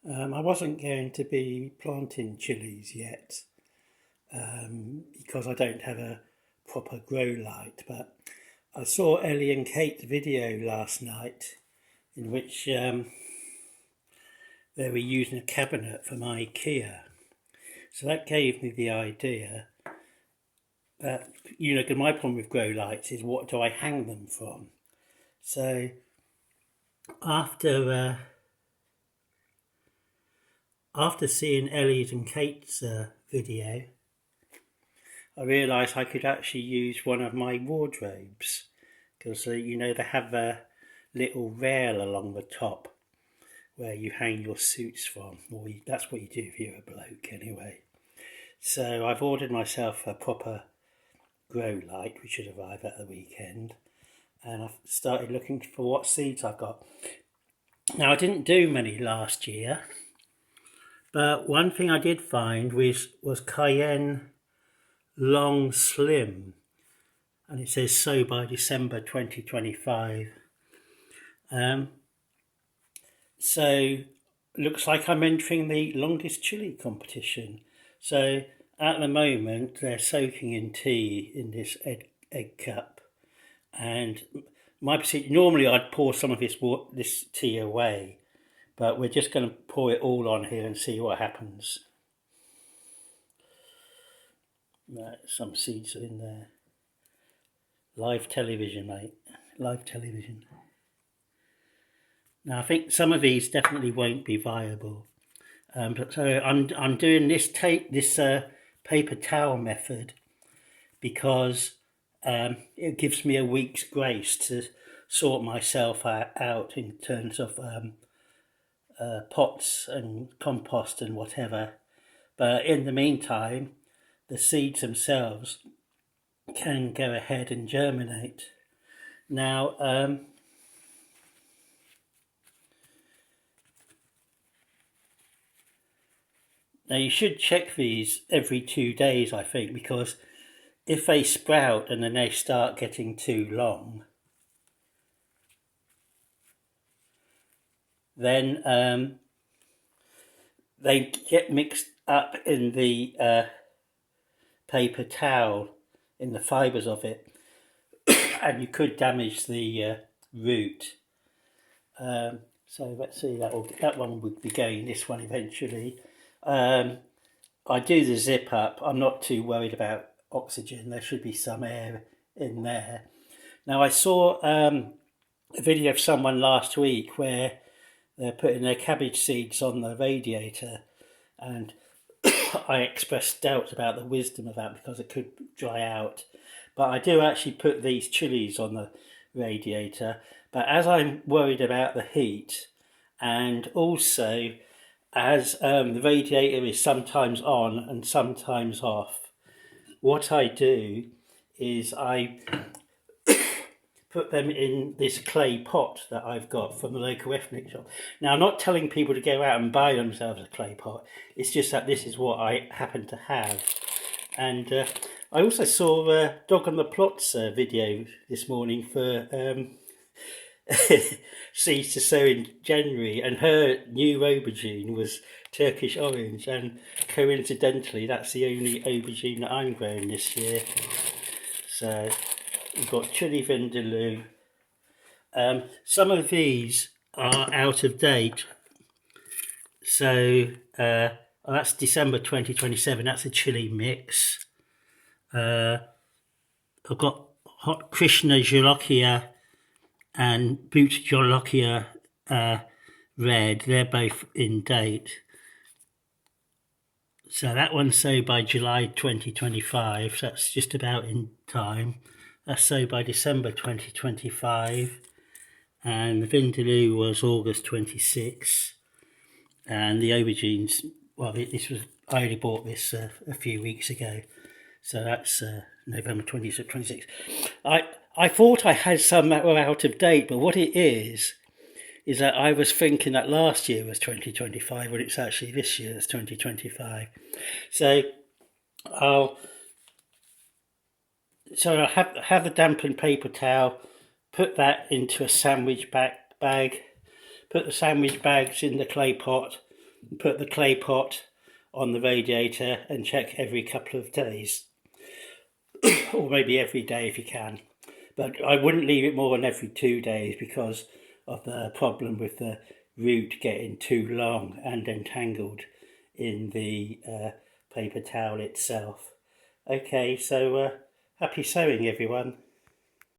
I wasn't going to be planting chilies yet because I don't have a proper grow light, but I saw Ellie and Kate's video last night in which they were using a cabinet from IKEA. So that gave me the idea that, my problem with grow lights is what do I hang them from? So after seeing Ellie's and Kate's video, I realised I could actually use one of my wardrobes because, they have a little rail along the top where you hang your suits from. Or that's what you do if you're a bloke anyway. So I've ordered myself a proper grow light, which should arrive at the weekend. And I've started looking for what seeds I've got. Now, I didn't do many last year, but one thing I did find was cayenne long slim, and it says sow by December 2025. So looks like I'm entering the longest chilli competition. So at the moment they're soaking in tea in this egg cup, and my procedure, normally I'd pour some of this tea away, but we're just going to pour it all on here and see what happens. Some seeds are in there. Live television, mate. Live television. Now I think some of these definitely won't be viable. So I'm doing this paper towel method because it gives me a week's grace to sort myself out in terms of pots and compost and whatever. But in the meantime, the seeds themselves can go ahead and germinate. Now, you should check these every 2 days, I think, because if they sprout and then they start getting too long, then they get mixed up in the paper towel, in the fibres of it, and you could damage the root. So let's see, that one would be going, this one eventually. I do the zip up. I'm not too worried about oxygen. There should be some air in there. Now I saw a video of someone last week where they're putting their cabbage seeds on the radiator, and I expressed doubts about the wisdom of that because it could dry out. But I do actually put these chilies on the radiator. But as I'm worried about the heat, and also as the radiator is sometimes on and sometimes off, what I do is I put them in this clay pot that I've got from the local ethnic shop. Now, I'm not telling people to go out and buy themselves a clay pot. It's just that this is what I happen to have. And I also saw Dog on the Plot's video this morning for seeds to sow in January, and her new aubergine was Turkish orange, and coincidentally that's the only aubergine that I'm growing this year. So we've got chili vindaloo. Some of these are out of date, so that's December 2027. That's a chili mix. I've got hot Krishna Jolokia and Boot Jolokia red. They're both in date. So that one's sowed by July 2025, so that's just about in time. That's sowed by December 2025, and the vindaloo was August 26, and the aubergines, well, I only bought this a few weeks ago, so that's November 26. I thought I had some that were out of date, but what it is that I was thinking that last year was 2025 when it's actually this year is 2025. So I'll have a dampened paper towel, put that into a sandwich bag, put the sandwich bags in the clay pot, put the clay pot on the radiator and check every couple of days, or maybe every day if you can. But I wouldn't leave it more than every 2 days because of the problem with the root getting too long and entangled in the paper towel itself. Okay, so happy sowing everyone.